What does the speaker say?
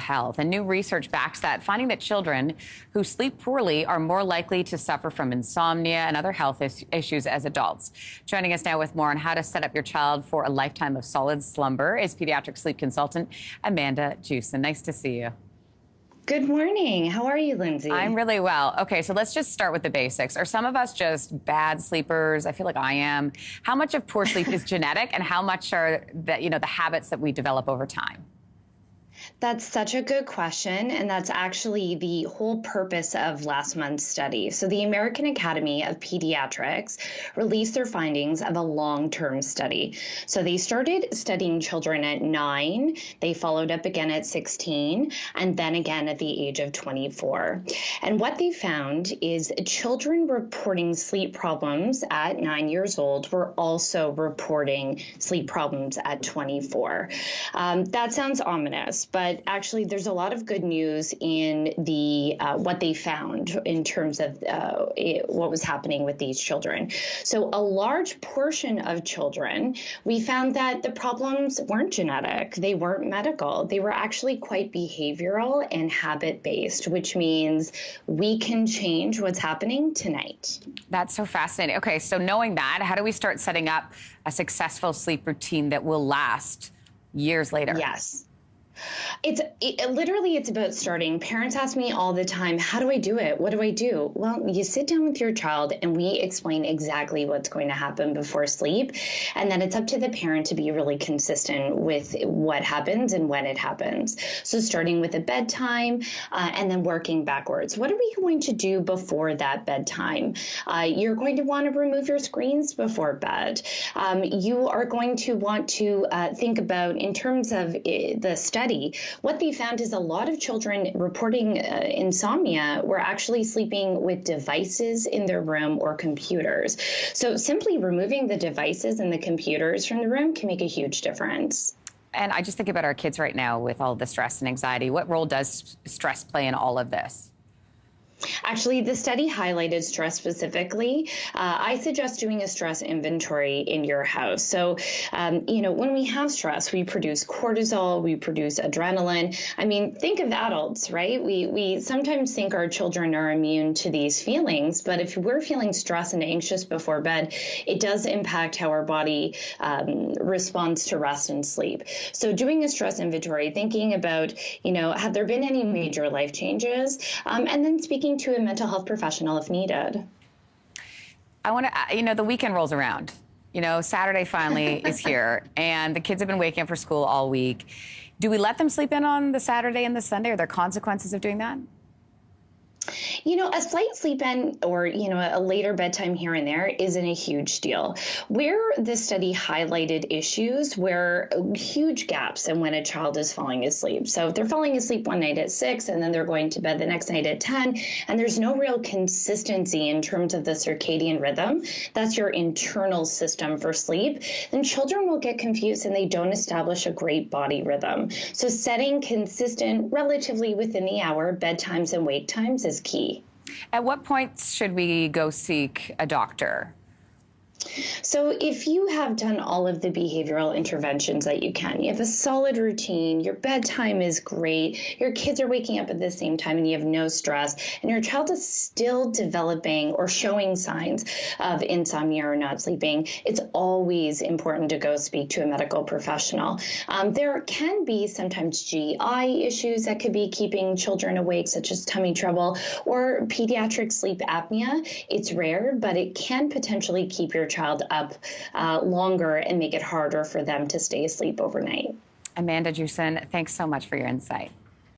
health. And new research backs that, finding that children who sleep poorly are more likely to suffer from insomnia and other health issues as adults. Joining us now with more on how to set up your child for a lifetime of solid slumber is pediatric sleep consultant Amanda Jewson. Nice to see you. Good morning. How are you, Lindsay? I'm really well. Okay, so let's just start with the basics. Are some of us just bad sleepers? I feel like I am. How much of poor sleep is genetic, and how much are the habits that we develop over time? That's such a good question, and that's actually the whole purpose of last month's study. So the American Academy of Pediatrics released their findings of a long-term study. So they started studying children at 9, they followed up again at 16, and then again at the age of 24. And what they found is children reporting sleep problems at 9 years old were also reporting sleep problems at 24. That sounds ominous, but actually there's a lot of good news in the what they found in terms of what was happening with these children. So a large portion of children, we found that the problems weren't genetic, they weren't medical, they were actually quite behavioral and habit-based, which means we can change what's happening tonight. That's so fascinating. Okay, so knowing that, how do we start setting up a successful sleep routine that will last years later? Yes. Literally, it's about starting. Parents ask me all the time, how do I do it? What do I do? Well, you sit down with your child and we explain exactly what's going to happen before sleep. And then it's up to the parent to be really consistent with what happens and when it happens. So starting with a bedtime and then working backwards. What are we going to do before that bedtime? You're going to want to remove your screens before bed. You are going to want to think about, in terms of the study, what they found is a lot of children reporting insomnia were actually sleeping with devices in their room or computers. So simply removing the devices and the computers from the room can make a huge difference. And I just think about our kids right now with all the stress and anxiety. What role does stress play in all of this? Actually, the study highlighted stress specifically. I suggest doing a stress inventory in your house. So, when we have stress, we produce cortisol, we produce adrenaline. I mean, think of adults, right? We sometimes think our children are immune to these feelings, but if we're feeling stressed and anxious before bed, it does impact how our body responds to rest and sleep. So doing a stress inventory, thinking about, have there been any major life changes? And then speaking to a mental health professional if needed. I want to, the weekend rolls around. Saturday finally is here, and the kids have been waking up for school all week. Do we let them sleep in on the Saturday and the Sunday? Are there consequences of doing that? A slight sleep in or, a later bedtime here and there isn't a huge deal. Where the study highlighted issues were huge gaps in when a child is falling asleep. So if they're falling asleep one night at 6 and then they're going to bed the next night at 10, and there's no real consistency in terms of the circadian rhythm, that's your internal system for sleep, then children will get confused and they don't establish a great body rhythm. So setting consistent, relatively within the hour, bedtimes and wake times is key. At what point should we go seek a doctor? So if you have done all of the behavioral interventions that you can, you have a solid routine, your bedtime is great, your kids are waking up at the same time and you have no stress, and your child is still developing or showing signs of insomnia or not sleeping, it's always important to go speak to a medical professional. There can be sometimes GI issues that could be keeping children awake, such as tummy trouble or pediatric sleep apnea. It's rare, but it can potentially keep your child up longer and make it harder for them to stay asleep overnight. Amanda Jewson, thanks so much for your insight.